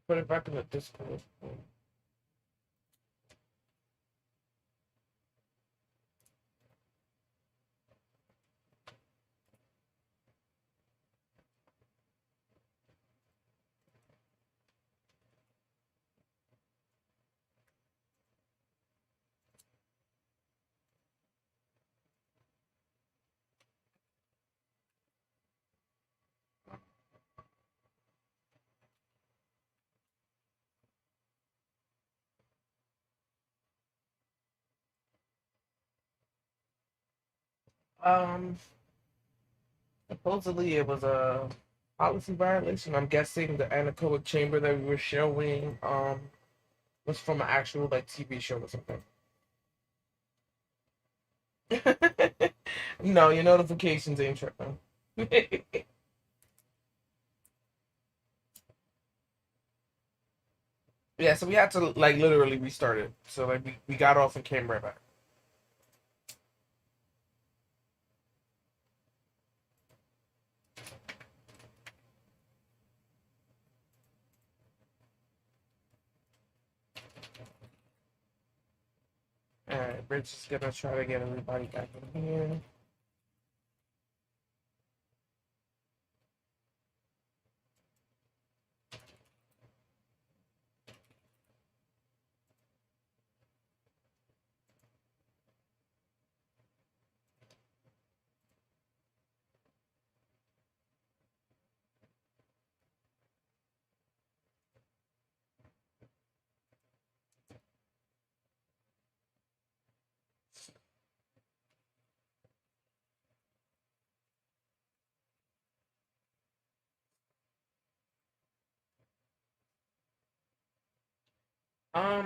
Put it back in the Discord. Um, Supposedly it was a policy violation. I'm guessing the anechoic chamber that we were showing was from an actual like TV show or something. No, your notifications ain't tripping. Yeah, so we had to like literally restart it. So like we got off and came right back. Alright, we're just gonna try to get everybody back in here.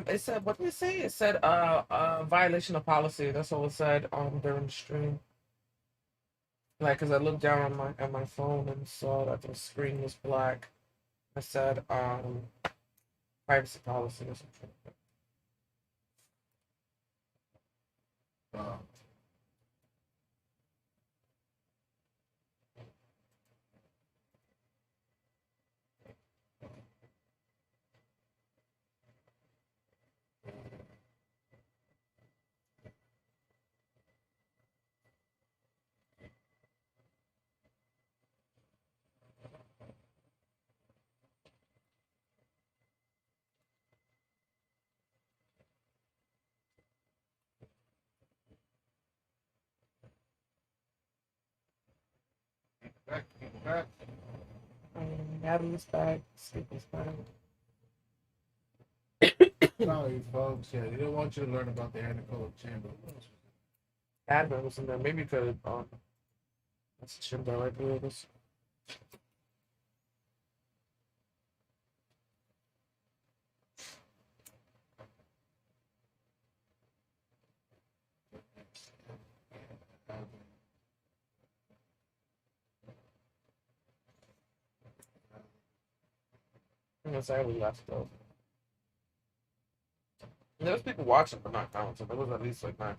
It said what did it say? It said violation of policy. That's all it said during the stream. Like, cause I looked down on my phone and saw that the screen was black. I said privacy policy or something. Uh, back, people back. Natalie's back. Sleepy's back. Sorry, folks. Yeah, they didn't want you to learn about the anechoic chamber. Admin was in there. Maybe you could message him directly with us. I guess I left though. There was people watching but not counting, so there was at least like 9.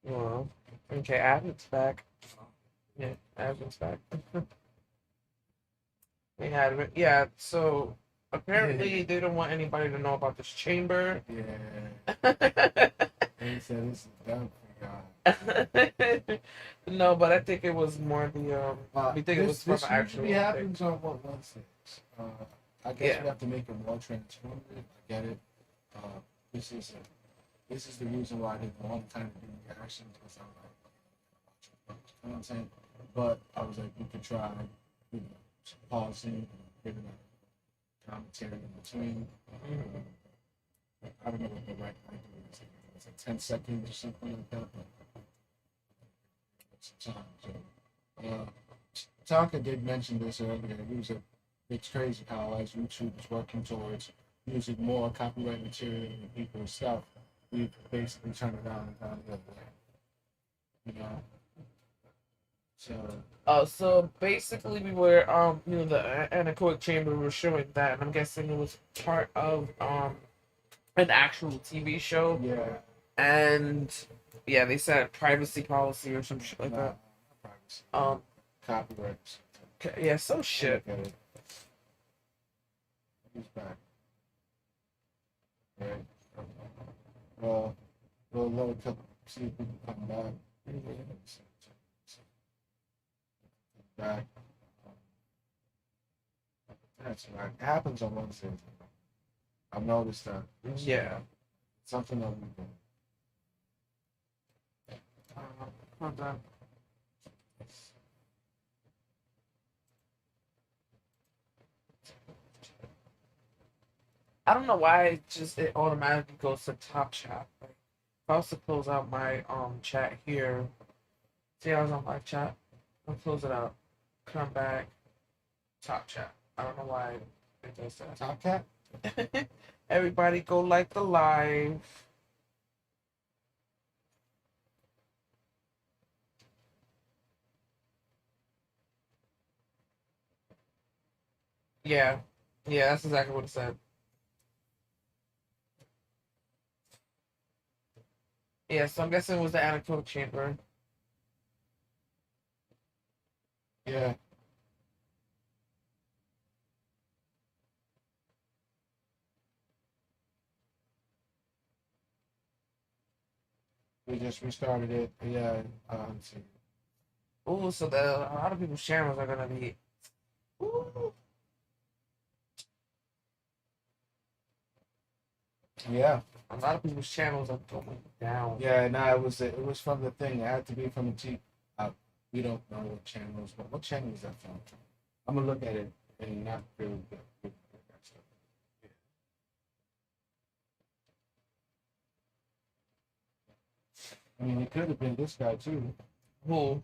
Well, okay, Admin's back. Yeah, Admin's back. They had it. Yeah, so apparently they don't want anybody to know about this chamber. Yeah. They said this is done for y'all. No, but I think it was more the we think it was from this actual usually thing. happens on what Wednesdays. I guess we have to make it more transformative. I get it. Uh, this is the reason why I didn't want to kind of do reactions because I'm like watching content. But I was like, we could try, pausing and giving a commentary in between. I don't know what the right length is. It's like 10 seconds or something like that. But some time. So, Tonka did mention this earlier. It's crazy how as YouTube is working towards using more copyright material in people's stuff, we've basically turned it on and gone the other way. You know. So basically we were the anechoic chamber was showing that, and I'm guessing it was part of an actual TV show. Yeah. And yeah, they said privacy policy or some shit like Nah, that. not privacy. Um, Copyright. yeah, some I'll shit. look at it. Who's back? Right. Well, we'll let a couple, see if we can come back. Back. That's right. It happens on Wednesdays. I've noticed that. Yeah. Something that we do. Hold on. I don't know why it automatically goes to top chat. Like, if I was to close out my chat here, see I was on my chat. I'll close it out. Come back. Top chat. I don't know why it does Top Cat? that. Everybody go like the live. Yeah. Yeah, that's exactly what it said. Yeah, so I'm guessing it was the anechoic chamber. Yeah. We just restarted it. Yeah. Let's see. Ooh, so a lot of people's channels are gonna be. Ooh. Yeah. A lot of people's channels are going down. Yeah. No, it was from the thing. It had to be from the T. We don't know what channel is, but what channel is that from? I'm gonna look at it and not really good. I mean, it could have been this guy too. Who?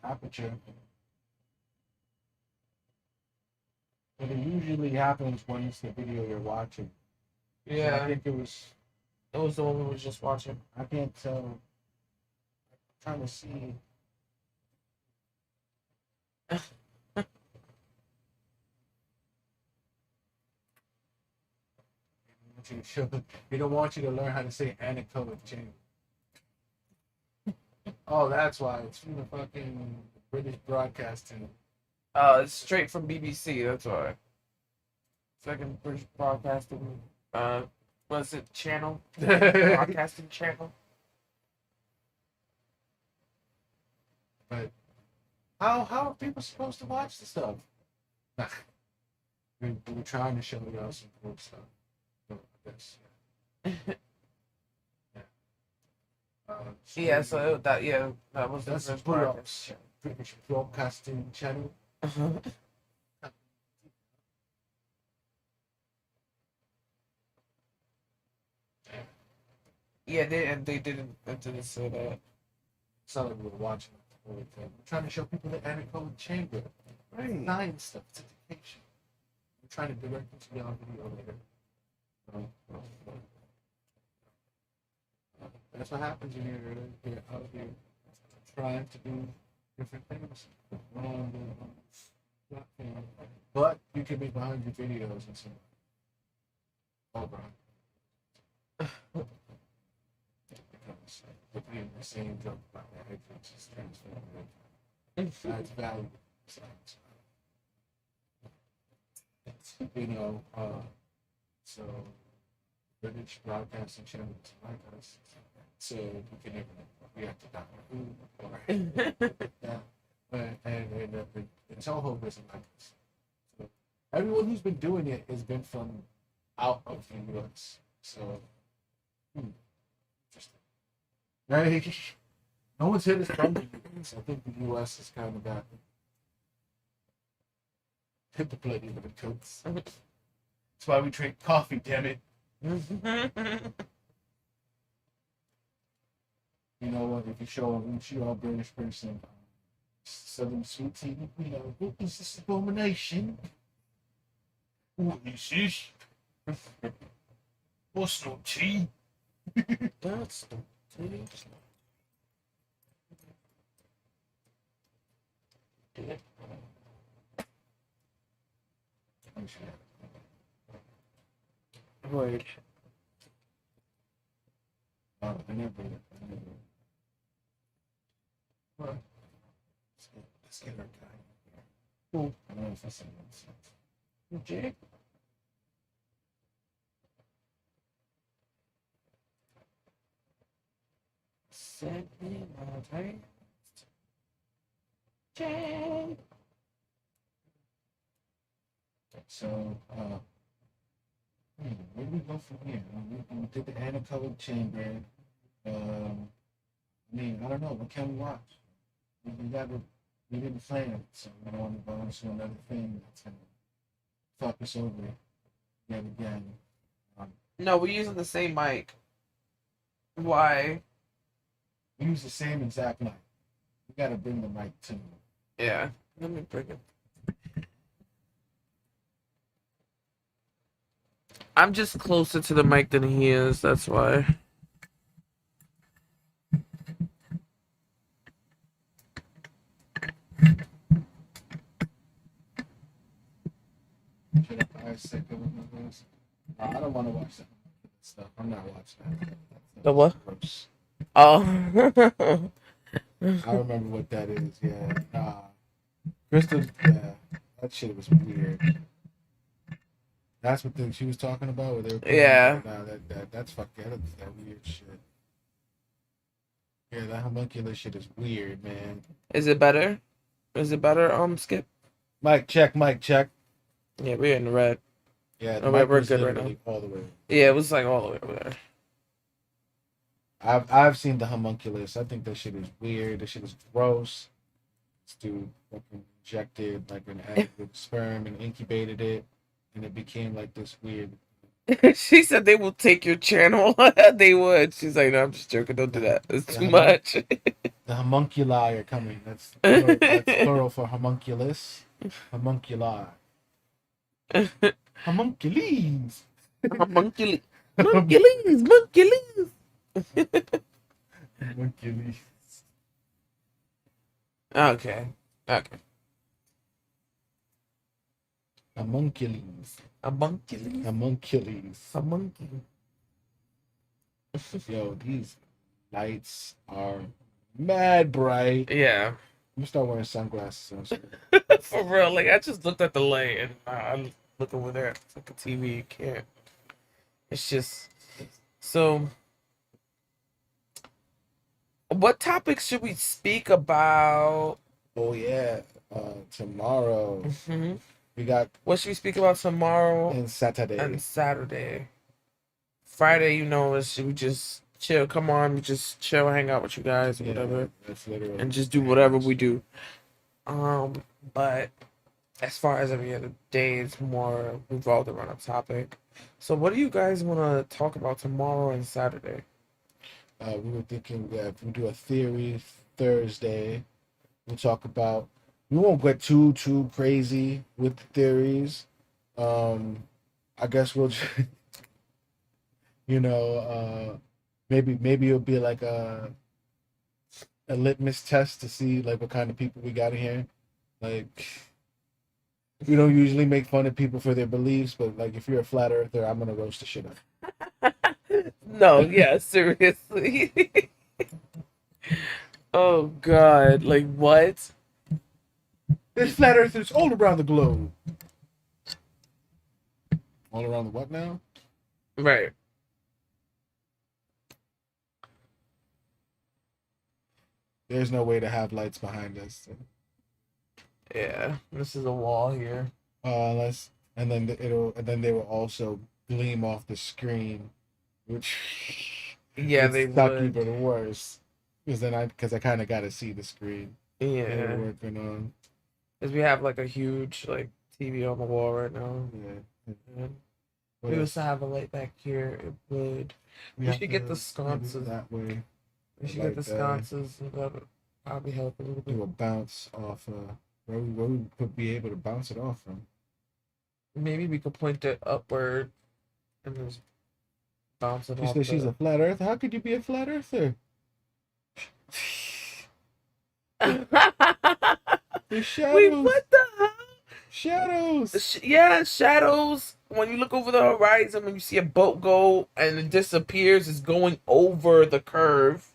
Aperture. But it usually happens when it's the video you're watching. Yeah. So I think it was. It was the one we were just watching. I can't tell. I'm trying to see. They don't want you to learn how to say anechoic chamber. Oh, that's why. It's from the fucking British Broadcasting. It's straight from BBC. That's why. Second British Broadcasting. Was it channel? Broadcasting channel. But how are people supposed to watch the stuff? We're trying to show y'all some cool stuff. This. Yeah. Yeah. So that was That's the the British British Broadcasting. Broadcasting Channel. Yeah, they didn't say that. It's not like we were watching the whole thing. We're trying to show people the anechoic chamber. Right. Science stuff. It's education. We're trying to direct them to the video later. That's what happens when you're out here trying to do different things on the platform. But you can be behind your videos and so on. Because repeating the same joke about the agents is transferring. That's valuable. You know, so British Broadcasting Channel is like us. So we can never react to Doctor Who or that. And Toho doesn't like us. So everyone who's been doing it has been from out of the US. So, interesting. Right? No one's hit us from the US. I think the US has kind of got hit the bloody with the coats. That's why we drink coffee, damn it. You know what? If you show a British person Southern sweet tea, you know, what is this abomination? What is this? What's no tea? That's the tea. Word. I never. What? Let's get our guy. Who? I don't know if that's something. Jake? Send me my taste. Jake. So, where do we go from here? We did the anti-colored chamber. I mean, I don't know. What can we watch? We didn't plan it, so we don't want to go into another thing that's going to fuck us over yet again. No, we're using the same mic. Why? We use the same exact mic. We got to bring the mic to me. Yeah. Let me bring it. I'm just closer to the mic than he is, that's why. Should I buy a second one of those? I don't want to watch that stuff. I'm not watching that. The what? Gross. Oh. I remember what that is. Yeah. KRYSTLE. Yeah. That shit was weird. That's what she was talking about. Where they were Yeah. That's fucking that weird shit. Yeah, that homunculus shit is weird, man. Is it better? Is it better, Skip? Mic check, mic check. Yeah, we're in the red. Yeah, the Oh, mic we're was good right literally all the way. Yeah, it was like all the way over there. I've seen the homunculus. I think that shit is weird. That shit is gross. This dude fucking injected like an egg with sperm and incubated it, and it became like this weird. She said they will take your channel. They would. She's like, no, I'm just joking. Don't do that. It's too much. The homunculi are coming. That's plural for homunculus. Homunculi. Homunculines. Homunculi. Monculines. Monculines. Homunculines. Okay. Okay. Homunculines. Homunculines. Homunculines. Homunculines. Yo, these lights are mad bright. Yeah. I'm gonna start wearing sunglasses. For real. Like, I just looked at the light and I look over there. It's like a TV. You can't. It's just. So, what topics should we speak about? Oh yeah, tomorrow we got. What should we speak about tomorrow and Saturday? and Saturday? Friday, should we just chill? Come on, we just chill, hang out with you guys or whatever, that's literally and just do whatever we do. But as far as every other day, it's more revolved around a topic. So, what do you guys want to talk about tomorrow and Saturday? We were thinking that if we do a theory Thursday, we'll talk about. We won't get too crazy with the theories. I guess we'll, maybe it'll be like a litmus test to see like what kind of people we got in here. Like, we don't usually make fun of people for their beliefs, but like if you're a flat earther, I'm gonna roast the shit out. No, yeah, seriously. Oh God, like what? There's flat earthers all around the globe. All around the what now? Right. There's no way to have lights behind us. So. Yeah, this is a wall here. Unless, and then they will also gleam off the screen, which Yeah, they suck would. even worse. Because I kind of got to see the screen. Yeah, They're working on. because we have like a huge like TV on the wall right now. Yeah. And What we else? also have a light back here. It would. We have should get to the do sconces. that way. We should like get the that. sconces. And that would probably help a little bit. Do a bounce off. Where we could be able to bounce it off from. Maybe we could point it upward and just bounce it She off. said she's a flat earther. How could you be a flat earther? The shadows. Wait, what the hell? Shadows. Yeah, shadows. when you look over the horizon, when you see a boat go and it disappears, it's going over the curve.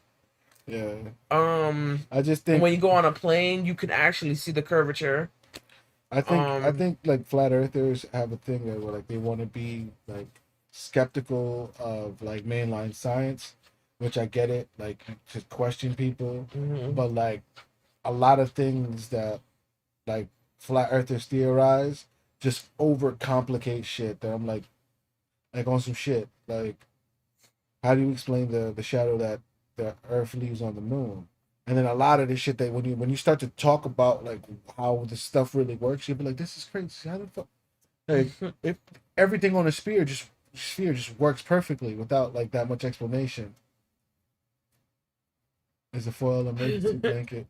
Yeah. I just And think when you go on a plane, you can actually see the curvature. I think like flat earthers have a thing that where like they want to be like skeptical of like mainline science, which I get it, like to question people, Hmm. but like a lot of things that like flat earthers theorize just overcomplicate shit that I'm like on some shit. Like how do you explain the shadow that the earth leaves on the moon? And then a lot of this shit that when you start to talk about like how the stuff really works, you'll be like, this is crazy. How the fuck like if everything on a sphere just works perfectly without like that much explanation. Is a foil emergency blanket.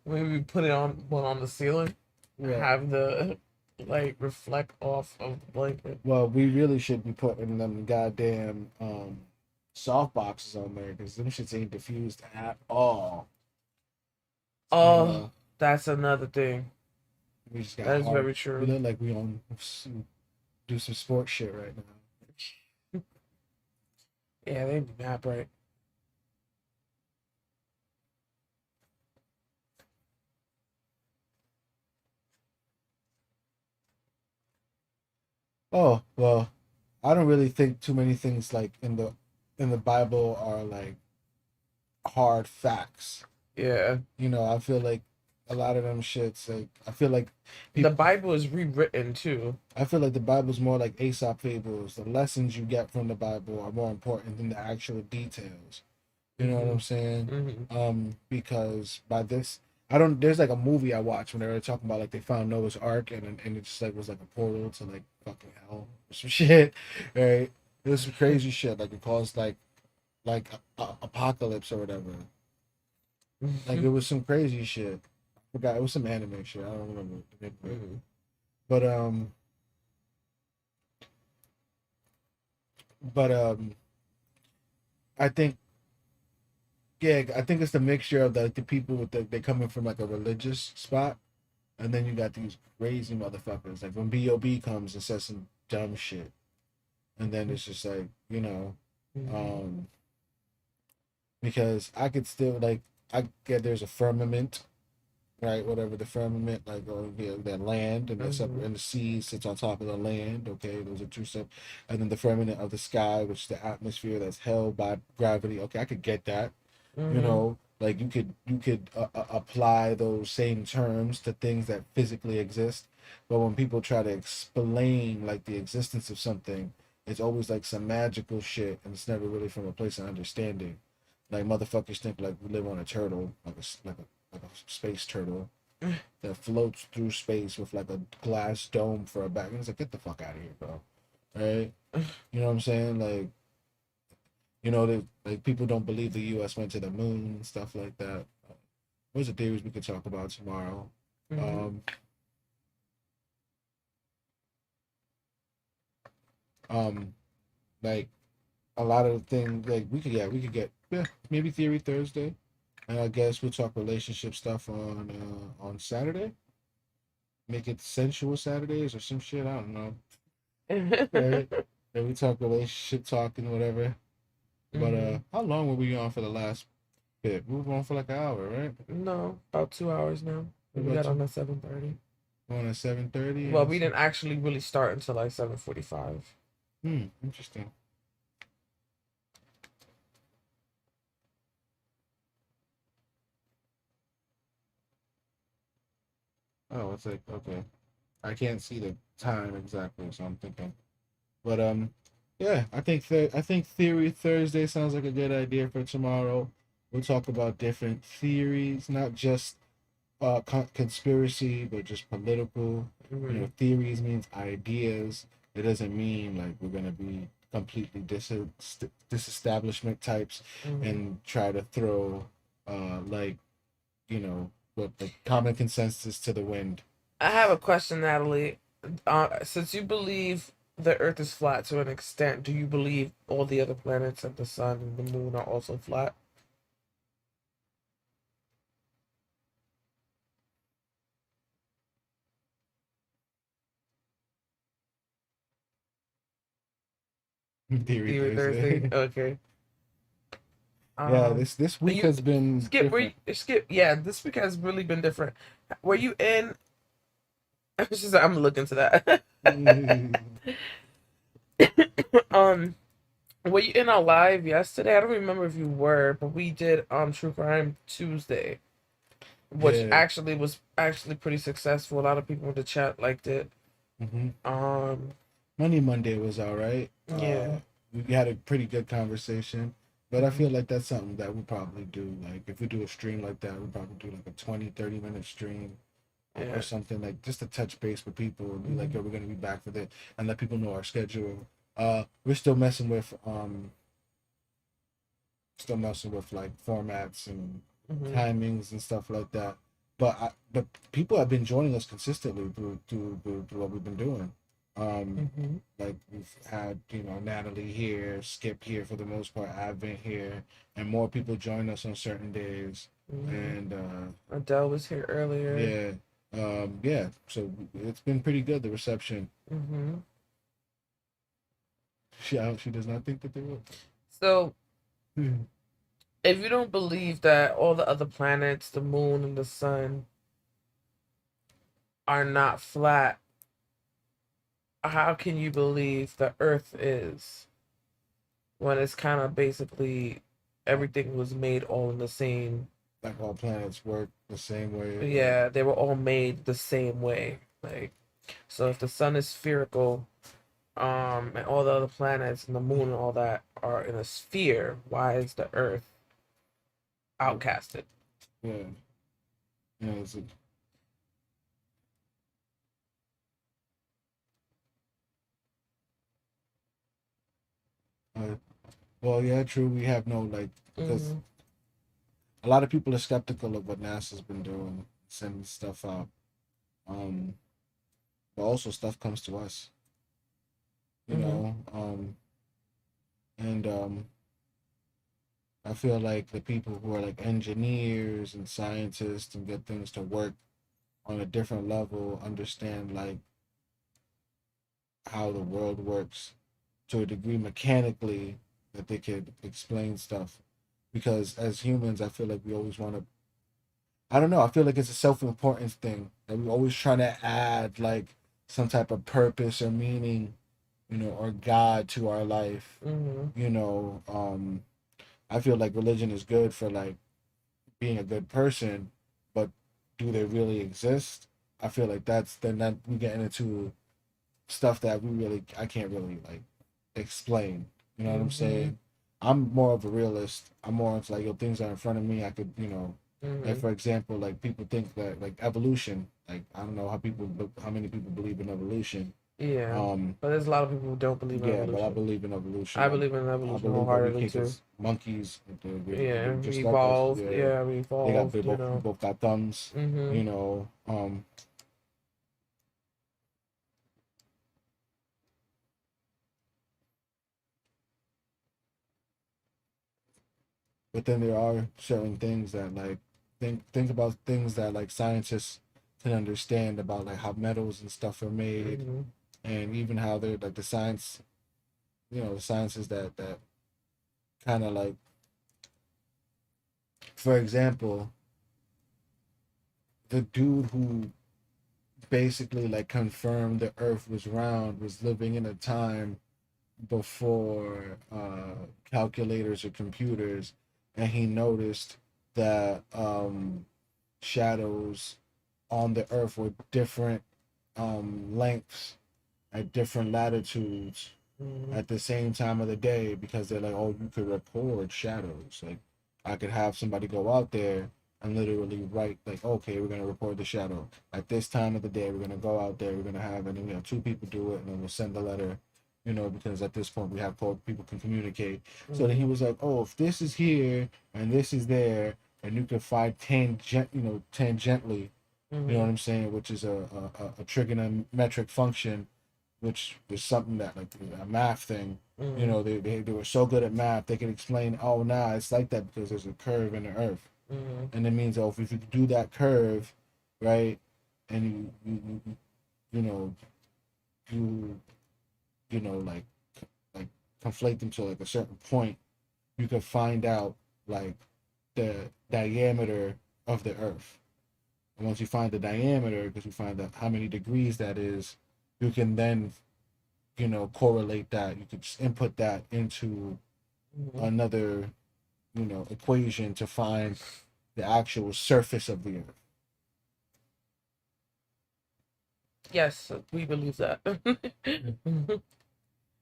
Maybe put it on one on the ceiling. Well, Have the like reflect off of the blanket. well, we really should be putting them goddamn soft boxes on there because them shits ain't diffused at all. You Oh, know, that's another thing. we just got That is hard. very We true. look like we on do some sports shit right now. Yeah, they be mad bright. Oh well, I don't really think too many things like in the Bible are like hard facts. Yeah. You know, I feel like a lot of them shits like I feel like The people Bible is rewritten too. I feel like the Bible's more like Aesop fables. The lessons you get from the Bible are more important than the actual details. You know what Hmm. I'm saying? Hmm. Because by this, I don't. There's like a movie I watched when they were talking about like they found Noah's Ark and it just like was like a portal to like fucking hell or some shit, right? It was some crazy shit like it caused like a apocalypse or whatever. Like it was some crazy shit. I forgot it was some anime shit. I don't remember the name of it. Hmm. But I think yeah, I think it's the mixture of the people with they coming from like a religious spot, and then you got these crazy motherfuckers. Like when B.O.B. comes and says some dumb shit, and then it's just like Hmm. um, because I could still like I get there's a firmament, right? Whatever the firmament, like yeah, the land and the separate Hmm. and the sea sits on top of the land. Okay, those are two separate, and then the firmament of the sky, which is the atmosphere that's held by gravity. Okay, I could get that. You Hmm. know, like you could apply those same terms to things that physically exist, but when people try to explain like the existence of something, it's always like some magical shit, and it's never really from a place of understanding. Like motherfuckers think like we live on a turtle, like a space turtle that floats through space with like a glass dome for a back. And it's like, get the fuck out of here, bro. Right? You know what I'm saying? Like, you know, like people don't believe the U.S. went to the moon and stuff like that. Those are theories we could talk about tomorrow. Hmm. Um, um, like a lot of the things, like we could get yeah maybe theory Thursday, and I guess we'll talk relationship stuff on Saturday. Make it sensual Saturdays or some shit. I don't know. Right? And we talk relationship talk and whatever. But Hmm. how long were we on for the last bit? We were on for like an hour, right? No, about 2 hours now. We We about got to on at 7:30. on at 7:30 Well, and we didn't actually really start until like 7:45. interesting. Oh, it's like okay. I can't see the time exactly, so I'm thinking. But yeah, I think Theory Thursday sounds like a good idea for tomorrow. We'll talk about different theories, not just conspiracy, but just political. You know, Hmm. theories means ideas. It doesn't mean like we're gonna be completely disestablishment types Hmm. and try to throw like you know what like common consensus to the wind. I have a question, Natalie. Since you believe the Earth is flat to an extent, do you believe all the other planets and the sun and the moon are also flat? Theory Theory Thursday. Thursday. Okay. Yeah, Um, this week you has been skip. different. Skip? Yeah, this week has really been different. Were you in? I'm looking to that. um, were you in our live yesterday? I don't remember if you were, but we did True Crime Tuesday, which Yeah. actually was actually pretty successful. A lot of people in the chat liked it. Hmm. Um, Money Monday was all right. yeah. We had a pretty good conversation, but I Hmm. feel like that's something that we probably do. Like if we do a stream like that, we probably do like a 20-30 minute stream or Yeah. something, like just to touch base with people and be like, Hmm. yo, we're gonna be back for it and let people know our schedule. We're still messing with like formats and Hmm. timings and stuff like that. But people have been joining us consistently through what we've been doing. Hmm. Like we've had, Natalie here, Skip here for the most part. I've been here, and more people join us on certain days. Hmm. And Adele was here earlier. yeah, yeah. So it's been pretty good. The reception. Hmm. She does not think that they will. So, Hmm. if you don't believe that all the other planets, the moon and the sun, are not flat, how can you believe the Earth is when it's kind of basically everything was made all in the same? Like all planets work the same way. Like Yeah, they were all made the same way. Like, so if the sun is spherical, and all the other planets and the moon and all that are in a sphere, why is the Earth outcasted? yeah, yeah. It's a, well, yeah, true. We have no like because Mm-hmm. a lot of people are skeptical of what NASA's been doing, sending stuff out. Um, but also stuff comes to us, Mm-hmm. and I feel like the people who are like engineers and scientists and get things to work on a different level understand like how the world works to a degree mechanically that they could explain stuff. Because as humans, I feel like we always want to. I don't know. I feel like it's a self-importance thing that we always trying to add like some type of purpose or meaning, or God to our life. Mm-hmm. You know, I feel like religion is good for like being a good person, but do they really exist? I feel like that's then that we getting into stuff that I can't really like explain. You know what I'm Mm-hmm. saying? I'm more of a realist. I'm more into like, things are in front of me. I could, like Mm-hmm. for example, like people think that like evolution. Like I don't know how many people believe in evolution. Yeah, Um, but there's a lot of people who don't believe in yeah, but I evolution. believe in evolution. I believe in I evolution believe that we wholeheartedly came too. as monkeys. They're Yeah, we just like us. evolved. Yeah, Yeah, we they evolved. both got thumbs. Mm-hmm. You know, but then there are certain things that like think about things that like scientists can understand about like how metals and stuff are made, Mm-hmm. and even how they're like the science, the sciences that kind of like, for example, the dude who basically like confirmed the earth was round was living in a time before calculators or computers, and he noticed that shadows on the earth were different lengths at different latitudes Mm-hmm. at the same time of the day, because they're like, oh, you could record shadows. Like I could have somebody go out there and literally write like, okay, we're gonna record the shadow at this time of the day. We're gonna go out there. We're gonna have, and then we have two people do it, and then we'll send the letter. Because at this point we have called people can communicate. So then he Mm-hmm. was like, oh, if this is here and this is there, and you can find tangently, you know Mm-hmm. what I'm saying, which is a trigonometric function, which is something that like a math thing. Mm-hmm. They were so good at math they could explain, oh nah, it's like that because there's a curve in the earth, Mm-hmm. and it means, oh, if you do that curve, right, and you know you you know like conflate them to like a certain point, you can find out like the diameter of the Earth. And once you find the diameter, because you find out how many degrees that is, you can then, correlate that. You can just input that into Mhm. another, equation to find the actual surface of the Earth. Yes, we believe that.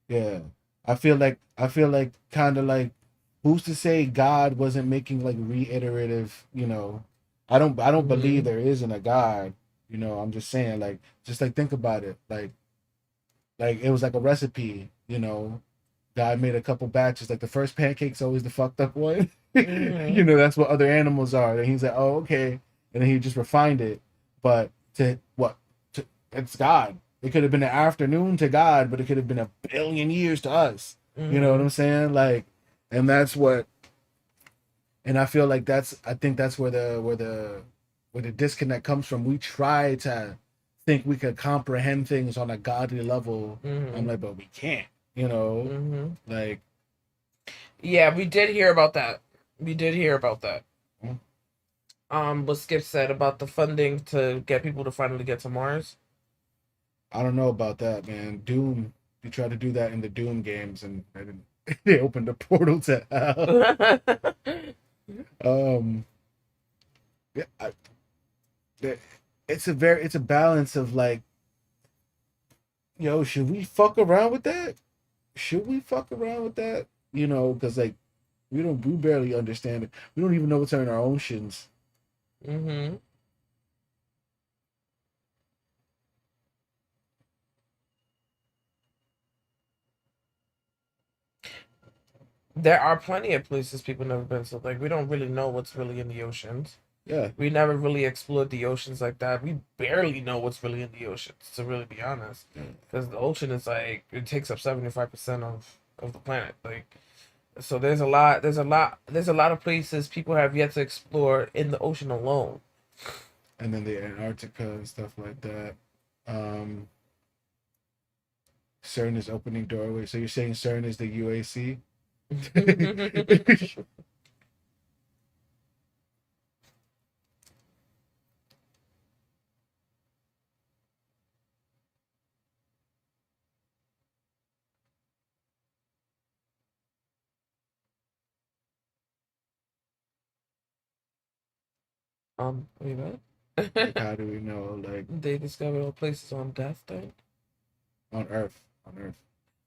Yeah. I feel like kind of like who's to say God wasn't making like reiterative, I don't believe Mhm. there isn't a God, I'm just saying like just like think about it. Like it was like a recipe, God made a couple batches. Like the first pancake's always the fucked up one. Mhm. That's what other animals are. And he's like, oh, okay. And then he just refined it. But to what? It's God. It could have been an afternoon to God, but it could have been a billion years to us. You know what I'm Mhm. saying? Like, and that's what. And I feel like I think that's where the disconnect comes from. We try to think we could comprehend things on a godly level. I'm Mhm. like, but we can't. You know, Mhm. like Yeah, we did hear about that. We did hear about that. hmm, What Skip said about the funding to get people to finally get to Mars. I don't know about that, man. Doom, you tried to do that in the Doom games, and I didn't, they opened a portal to hell. Um, yeah, it- it's a balance of like, yo, should we fuck around with that? Should we fuck around with that? Because like we barely understand it. We don't even know what's in our oceans. hmm There are plenty of places people never been, so like we don't really know what's really in the oceans. Yeah, We never really explored the oceans like that. We barely know what's really in the oceans, to really be honest, yeah. because the ocean is like it takes up 75% of the planet. Like, so there's a lot of places people have yet to explore in the ocean alone. And then the Antarctica and stuff like that. Um, CERN is opening doorway. So you're saying CERN is the UAC? You know, Like, how do we know? Like, they discovered all places on Death Day. on Earth, on Earth.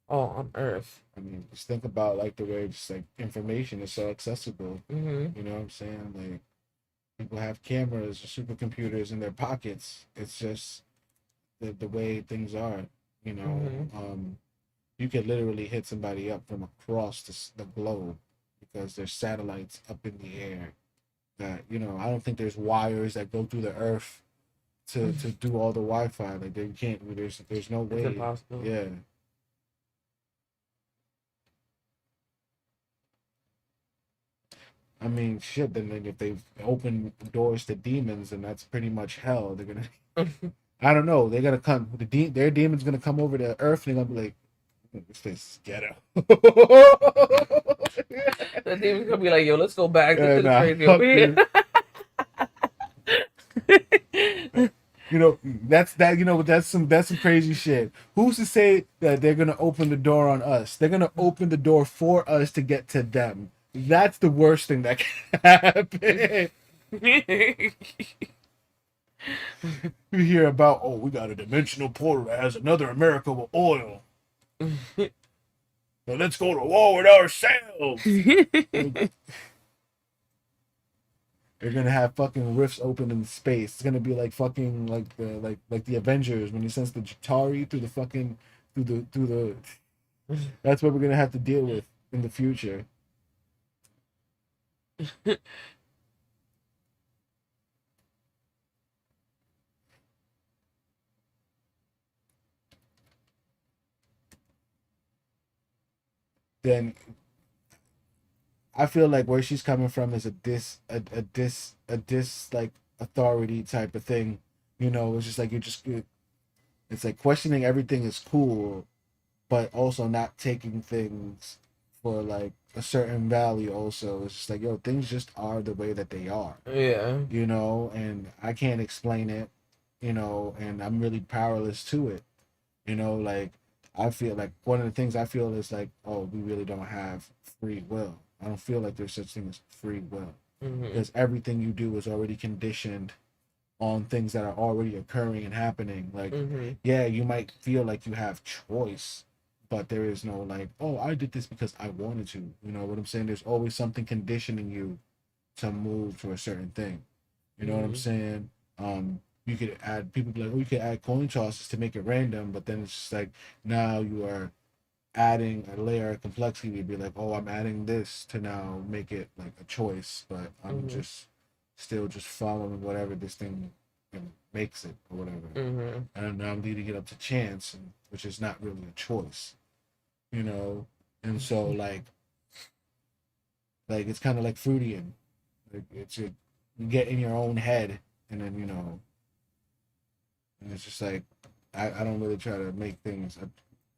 Oh, on Earth. I mean, just think about like the way just like information is so accessible. hmm You know what I'm saying? Like, people have cameras or supercomputers in their pockets. It's just the way things are. You know, hmm you could literally hit somebody up from across the globe because there's satellites up in the air that I don't think there's wires that go through the earth to do all the Wi-Fi. Like they can't. There's no It's way. impossible. Yeah. I mean, shit. Then if they've opened doors to demons, then that's pretty much hell. They're gonna. I don't know. They're gonna come. Their demons gonna come over to Earth, and they're gonna be like, "This place is ghetto." The demon's gonna be like, "Yo, let's go back. This shit is Nah, crazy over fuck here." this. That's some crazy shit. Who's to say that they're gonna open the door on us? They're gonna open the door for us to get to them. That's the worst thing that can happen. You hear about, oh, we got a dimensional portal that has another America with oil. Now let's go to war with ourselves. Like, they're gonna have fucking rifts open in space. It's gonna be like fucking like the Avengers when he sends the Jatari through the fucking through the. That's what we're gonna have to deal with in the future. Then I feel like where she's coming from is a dis like authority type of thing. It's just like it's like questioning everything is cool, but also not taking things for like a certain value. Also, it's just like, yo, things just are the way that they are, Yeah. you know, and I can't explain it, you know, and I'm really powerless to it, you know. Like, I feel like one of the things I feel is like, oh, we really don't have free will. I don't feel like there's such thing as free will, Mhm. because everything you do is already conditioned on things that are already occurring and happening. Like, Mhm. yeah, you might feel like you have choice, but there is no like, oh, I did this because I wanted to. You know what I'm saying? There's always something conditioning you to move to a certain thing. You know what I'm Mhm. saying? You could add people be like, oh, you could add coin tosses to make it random, but then it's just like now you are adding a layer of complexity. You'd be like, oh, I'm adding this to now make it like a choice, but I'm Mhm. just still just following whatever this thing makes it or whatever. Mhm. And I'm leading it up to chance, and, which is not really a choice, you know. And so like it's kind of like Freudian. Like it's you get in your own head, and then you know, and it's just like I don't really try to make things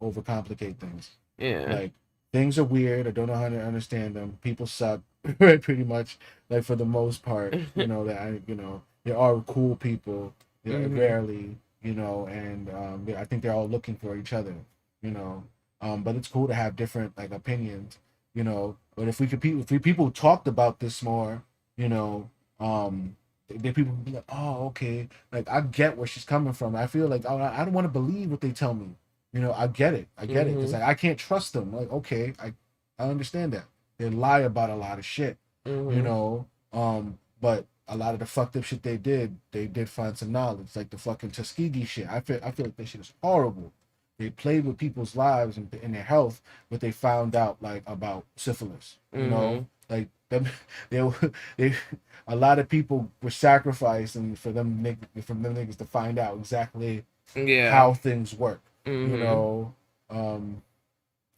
overcomplicate things. Yeah. Like things are weird. I don't know how to understand them. People suck, right? Pretty much, like for the most part, you know that I, you know, there are cool people. They're Mhm. rarely, you know, and I think they're all looking for each other, you know. But it's cool to have different like opinions, you know. But if we people talked about this more, you know, the people would be like, oh, okay, like I get where she's coming from. I feel like, oh, I don't want to believe what they tell me. You know, I get it, because Mhm. like I can't trust them. Like, okay, I understand that they lie about a lot of shit, you Mhm. know. But a lot of the fucked up shit they did find some knowledge, like the fucking Tuskegee shit. I feel like that shit is horrible. They played with people's lives and their health, but they found out like about syphilis. You know, Mhm. like them, they they a lot of people were sacrificed, and for them niggas to find out exactly Yeah. how things work, you Mhm. know. um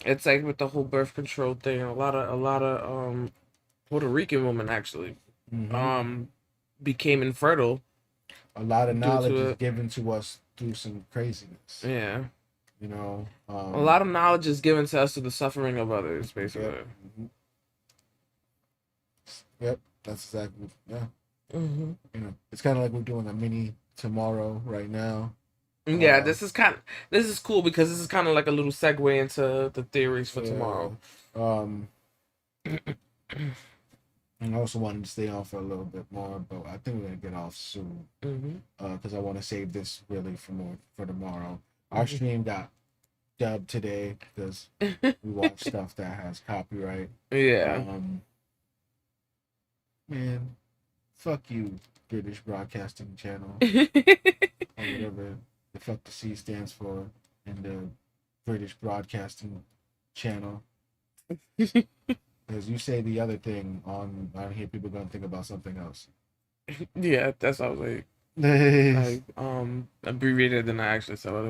It's like with the whole birth control thing. A lot of Puerto Rican women actually mhm. um became infertile A lot of due knowledge to is it. given to us through some craziness, Yeah. you know. A lot of knowledge is given to us through the suffering of others, Yep. basically. Mhm. Yep, that's exactly, yeah. Hmm. You know, it's kind of like we're doing a mini tomorrow right now. Yeah, uh this is cool because this is kind of like a little segue into the theories for yeah. tomorrow. um and I also wanted to stay on for a little bit more, but I think we're gonna get off soon, Hmm. because I want to save this really for more for tomorrow. Our Hmm. stream got dubbed today because we watch stuff that has copyright. Yeah. um Man, fuck you, British Broadcasting Channel, or whatever the fuck the C stands for in the British Broadcasting Channel. Because you say the other thing on here, people gonna think about something else. Yeah, that's what I was like abbreviated than I actually said what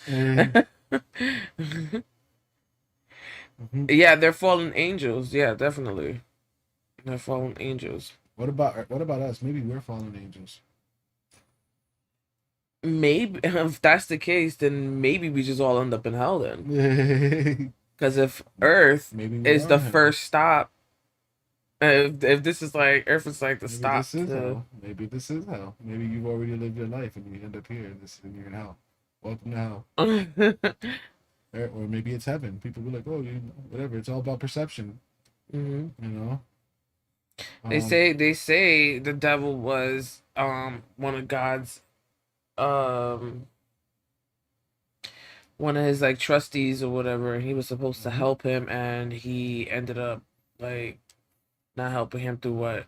Mhm. it was. Yeah, they're fallen angels. Yeah, definitely. They're fallen angels. What about us? Maybe we're fallen angels. Maybe if that's the case, then maybe we just all end up in hell then. Maybe Because if Earth we is are the in hell. first stop, if this is like Earth is like the Maybe stop this is to, hell. Maybe this is hell. Maybe you've already lived your life and you end up here. This and you're in hell. Welcome to hell. Or maybe it's heaven. People be like, oh, you whatever. It's all about perception, hmm. you know. They Um, say the devil was one of God's um one of his like trustees or whatever, and he was supposed to mhm. help him, and he ended up like not helping him through what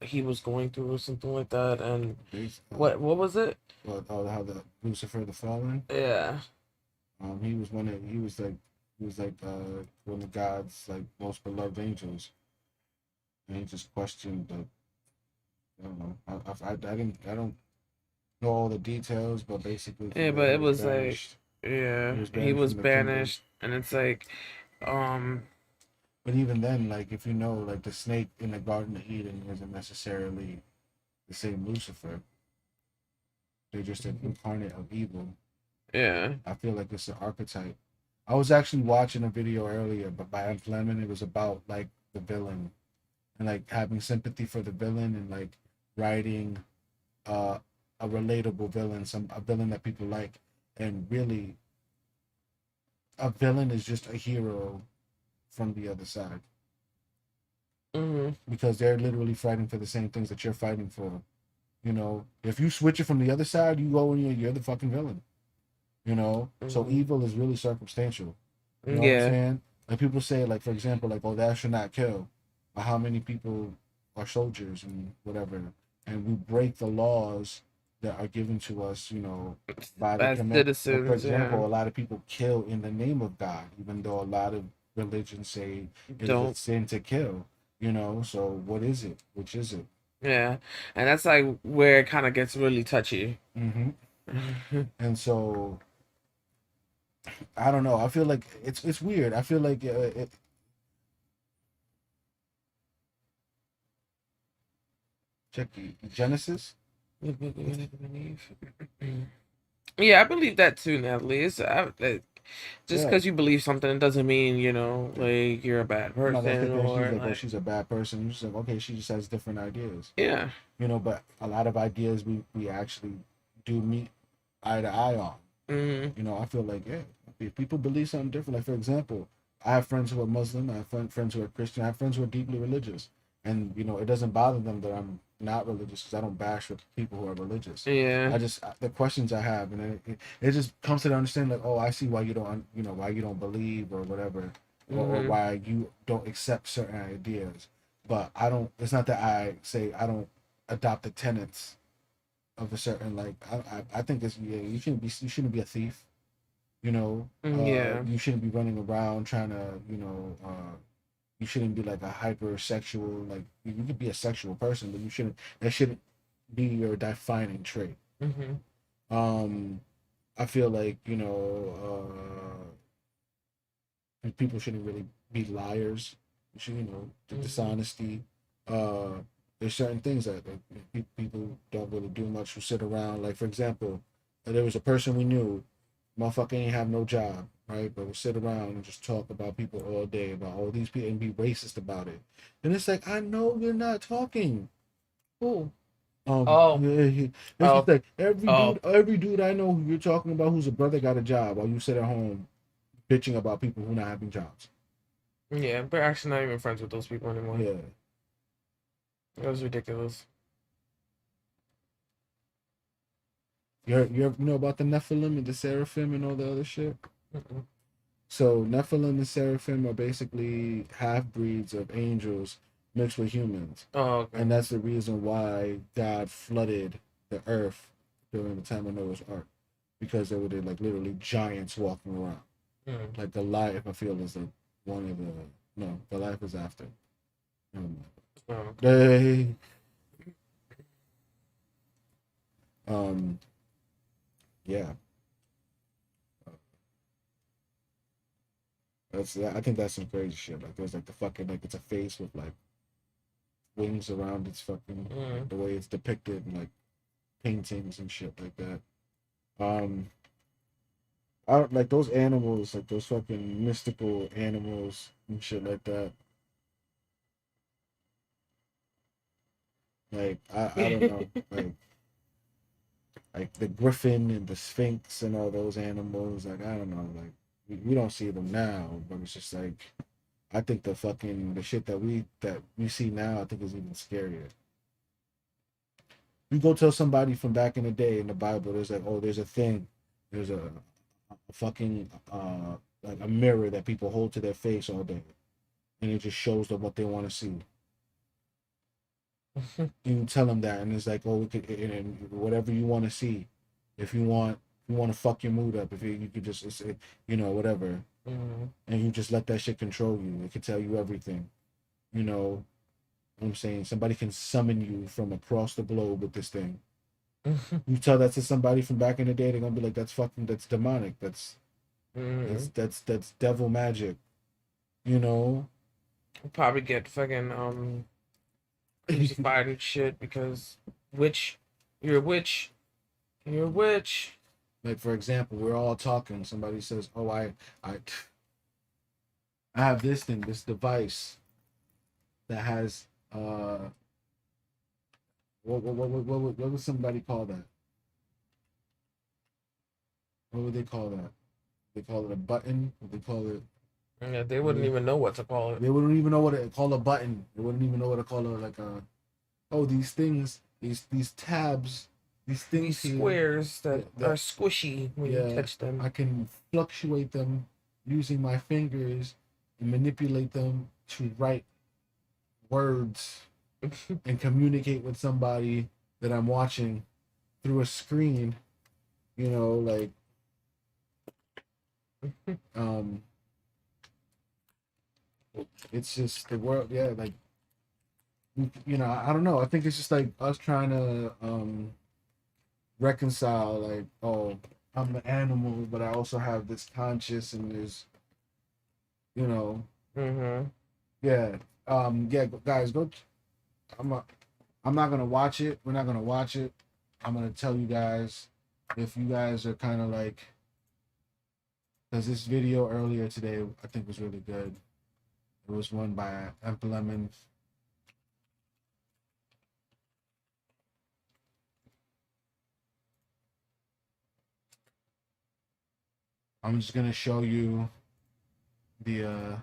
he was going through or something like that. And Bas- what was it? how the Lucifer the Fallen. Yeah. He was like one of God's like most beloved angels, and he just questioned the. I don't know. I don't know all the details, but basically from Yeah, there but he it was was like, banished. yeah, He was he banished was from the kingdom. banished, and it's like, um, But even then, like if you know, like the snake in the Garden of Eden isn't necessarily the same Lucifer. They're just an incarnate of evil. yeah, I feel like it's an archetype. I was actually watching a video earlier, but by M. Fleming, it was about like the villain and like having sympathy for the villain and like writing uh, a relatable villain, a villain that people like, and really a villain is just a hero from the other side Mm-hmm. because they're literally fighting for the same things that you're fighting for. You know, if you switch it from the other side, you go and you're the fucking villain. You know, so Mm-hmm. evil is really circumstantial. You know what I'm Yeah. saying? Like people say, like for example, like oh, thou should not kill, but how many people are soldiers and whatever, and we break the laws that are given to us, you know, by the As command. Like for citizens, yeah. example, a lot of people kill in the name of God, even though a lot of religions say it is a Don't. sin to kill. You know, so what is it? Which is it? Yeah. And that's like where it kind of gets really touchy. Mm-hmm. And so I don't know. I feel like it's weird. I feel like check Genesis. Yeah, I believe that too, Natalie. Just Yeah. because you believe something, it doesn't mean, like you're a bad I'm not gonna person sit there and she's or like, oh, like, she's a bad person. You're just like, okay, she just has different ideas. yeah. You know, but a lot of ideas we actually do meet eye to eye on. Hmm. You know, I feel like, yeah, if people believe something different, like for example, I have friends who are Muslim, I have friends who are Christian, I have friends who are deeply religious. And, you know, it doesn't bother them that I'm not religious because I don't bash with people who are religious. Yeah. I just, the questions I have, and it just comes to the understanding like, oh, I see why you don't, you know, why you don't believe or whatever, or Hmm. why you don't accept certain ideas. But I don't, it's not that I say I don't adopt the tenets of a certain, like, I think it's, yeah, you shouldn't be a thief, you know, Yeah. you shouldn't be running around trying to, you know, you shouldn't be like a hypersexual, like you could be a sexual person, but you shouldn't, that shouldn't be your defining trait. Hmm. um I feel like, you know, people shouldn't really be liars. You should, you know, the Hmm. dishonesty. uh there's certain things that people don't really do much, who sit around, like for example, there was a person we knew, motherfucker ain't have no job, right? But we sit around and just talk about people all day, about all these people, and be racist about it. And it's like, I know you're not talking. Cool. Oh. It's just Oh. like Oh. every dude I know who you're talking about who's a brother got a job, while you sit at home bitching about people who not having jobs. Yeah, we're actually not even friends with those people anymore. Yeah. It was ridiculous. You ever know about the Nephilim and the Seraphim and all the other shit? Mm-mm. So Nephilim and Seraphim are basically half breeds of angels mixed with humans. Oh, And okay. that's the reason why God flooded the earth during the time of Noah's Ark. Because there were like literally giants walking around. Mm. Like Goliath, I feel, is like one of the, no, Goliath is after. Oh, okay. They um yeah. I think that's some crazy shit. Like there's like the fucking, like it's a face with like wings around its fucking, like Mm. the way it's depicted in like paintings and shit like that. Um, I don't like those animals, like those fucking mystical animals and shit like that. Like I don't know, like the griffin and the sphinx and all those animals. Like I don't know, like we don't see them now, but it's just like I think the shit that we see now, I think is even scarier. You go tell somebody from back in the day in the Bible, there's like, oh, there's a thing, there's a fucking like a mirror that people hold to their face all day, and it just shows them what they want to see. And you tell them that, and it's like, oh, we could, and whatever you want to see, if you want to fuck your mood up, if you could just, you know, whatever, Mm. and you just let that shit control you. It can tell you everything, you know. What I'm saying, somebody can summon you from across the globe with this thing. You tell that to somebody from back in the day, they're gonna be like, "That's fucking, that's demonic. Mm. That's devil magic." You know. Probably get fucking crucified and shit because witch, you're a witch, you're a witch. Like for example, we're all talking. Somebody says, "Oh, I have this thing, this device that has what would somebody call that? What would they call that? They call it a button. What they call it? Yeah, they wouldn't even know what to call it. They wouldn't even know what to call a button. They wouldn't even know what to call it. Like a these things, these tabs, these things These here, squares that are squishy when you touch them. I can fluctuate them using my fingers and manipulate them to write words and communicate with somebody that I'm watching through a screen. You know, like it's just the world. Yeah, like I don't know. I think it's just like us trying to reconcile. Like, oh, I'm an animal, but I also have this conscious and there's, you know, yeah, yeah. Guys, go. I'm a, I'm not gonna watch it. We're not gonna watch it. I'm gonna tell you guys if you guys are kind of like, because this video earlier today I think was really good. It was one by Lemon. I'm just gonna show you the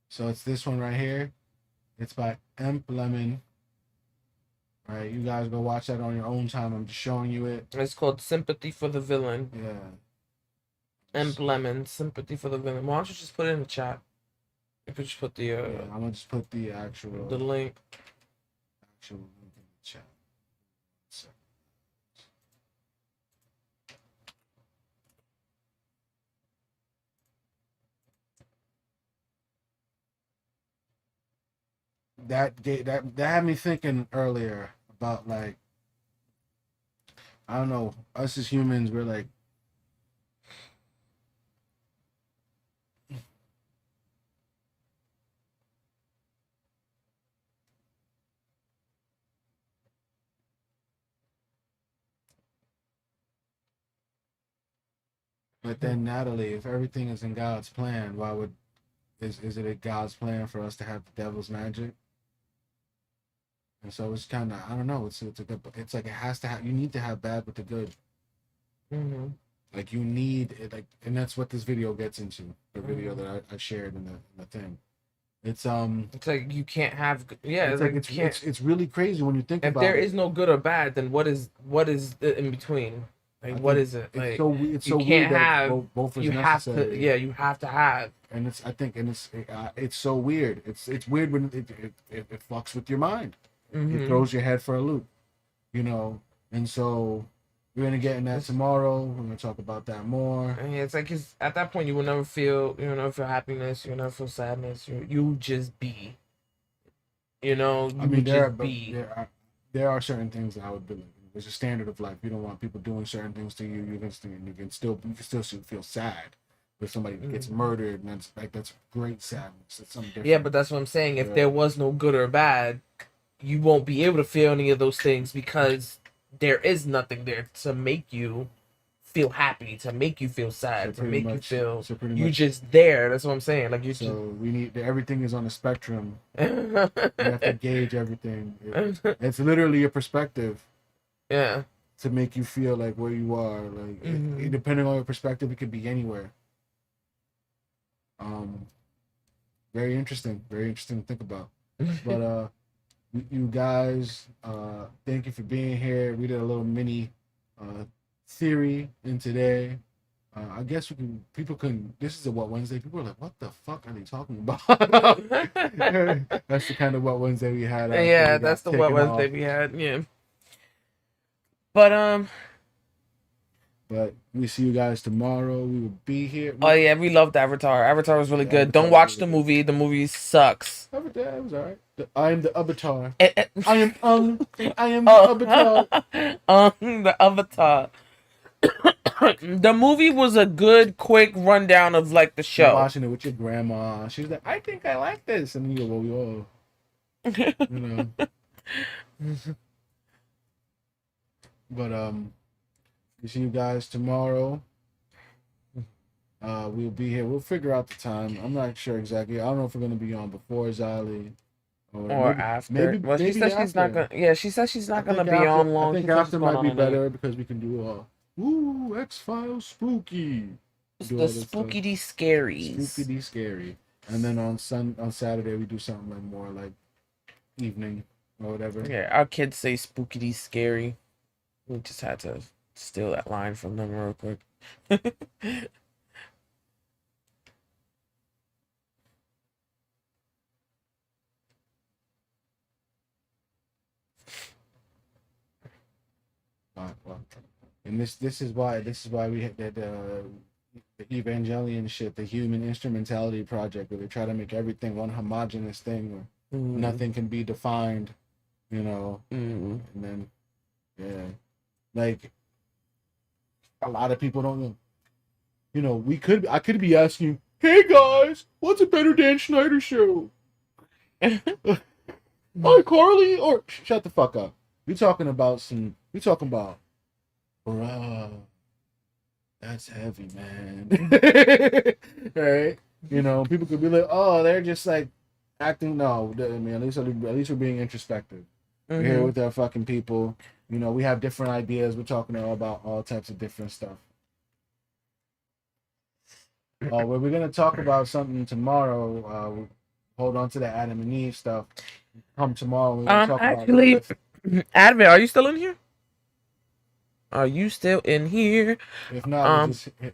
so it's this one right here. It's by Lemon. All right, you guys go watch that on your own time. I'm just showing you it. It's called Sympathy for the Villain. Yeah. Lemon, Sympathy for the Villain. Why don't you just put it in the chat? You could just put the yeah, I'm gonna just put the actual link. Actual link in the chat. So. That had me thinking earlier about, like, I don't know, us as humans, we're like, but then Natalie, if everything is in God's plan, why would is it a God's plan for us to have the devil's magic? And so it's kind of, I don't know, it's like it has to have, you need to have bad with the good. Like you need it, like, and that's what this video gets into. The video that I shared in the thing. It's like you can't have, yeah, it's like it's really crazy when you think about it. If there is no good or bad, then what is in between? Like, what is it? Like, it's so you weird can't have both is you have necessary. to, yeah, you have to have. And it's so weird. It's weird when it fucks with your mind. It throws your head for a loop, and so we're gonna get in that tomorrow. We're gonna talk about that more. And it's like, at that point you will never feel, happiness, you will never feel sadness. You just be, I mean, there are certain things that I would believe. There's a standard of life. You don't want people doing certain things to you. You can still feel sad if somebody gets murdered, and that's great sadness. That's something different. Yeah, but that's what I'm saying. If there was no good or bad, you won't be able to feel any of those things because there is nothing there to make you feel happy, to make you feel sad, to make you feel you just there. That's what I'm saying. Like we need, everything is on a spectrum. You have to gauge everything. It's literally a perspective. Yeah. To make you feel like where you are, like depending on your perspective, it could be anywhere. Very interesting to think about. But you guys, thank you for being here. We did a little mini theory in today. I guess people can, this is a What Wednesday. People are like, what the fuck are they talking about? That's the kind of What Wednesday we had. Yeah, that's the What Wednesday we had. Yeah. But we see you guys tomorrow. We will be here. Oh yeah, we loved Avatar. Avatar was really good. Don't watch the movie. The movie sucks. Avatar was alright. I am the Avatar. I am the Avatar. The Avatar. The movie was a good, quick rundown of like the show. You're watching it with your grandma. She's like, I think I like this, and you go, whoa. But see you guys tomorrow. We'll be here. We'll figure out the time. I'm not sure exactly. I don't know if we're gonna be on before Zali or Or after. Well, she maybe said she's not after. gonna. Yeah, she said she's I not gonna think be after on I long. think She said she's after going might on be at 8. better because we can do X-Files spooky. It's Do the all this stuff. spooky D Spooky scaries. D scary. And then on Saturday we do something like more like evening or whatever. Yeah, our kids say spooky D scary. We just had to steal that line from them real quick. Well, and this is why we had that the Evangelion shit, the Human Instrumentality Project, where they try to make everything one homogenous thing where nothing can be defined, you know. And then yeah, like a lot of people don't know. You know, I could be asking, hey guys, what's a better Dan Schneider show? Oh, Carly, or shut the fuck up. We talking about, bruh, that's heavy, man. Right? You know, people could be like, oh, they're just like acting. No, I mean, at least we're being introspective. We're here with our fucking people. You know, we have different ideas. We're talking about all types of different stuff. Where we're gonna talk about something tomorrow. Hold on to the Adam and Eve stuff. Come tomorrow. We're gonna talk Actually, Advent, are you still in here? Are you still in here? If not,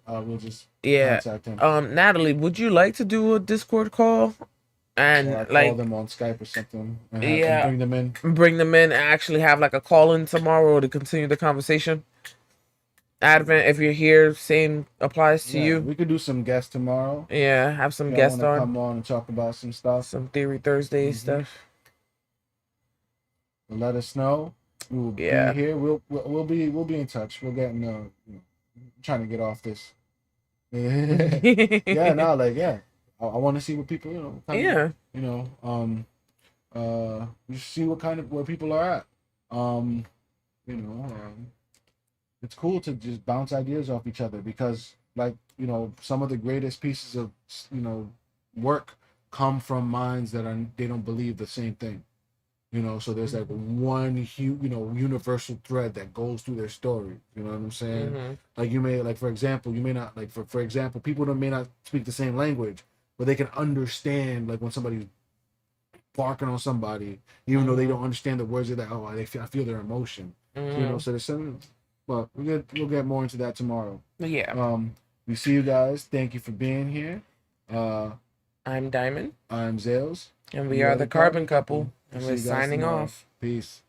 we'll just contact him. Natalie, would you like to do a Discord call and Or like call them on Skype or something and bring them in? Bring them in and actually have like a call in tomorrow to continue the conversation. Advent, if you're here, same applies to you. We could do some guests tomorrow. Yeah, have some guests on. Come on and talk about some stuff. Some Theory Thursday stuff. Let us know. We will be here. We'll be in touch. We're getting trying to get off this. I want to see what people just see where people are at. It's cool to just bounce ideas off each other because some of the greatest pieces of work come from minds that they don't believe the same thing. So there's like one universal thread that goes through their story. You know what I'm saying? Like you may for example, people may not speak the same language, but they can understand like when somebody's barking on somebody, even though they don't understand the words of that. Oh, I feel their emotion. So there's something. But we'll get more into that tomorrow. Yeah. We see you guys. Thank you for being here. I'm Diamond. I'm Zales. And we are the Carbon Couple. And we're signing off. Peace.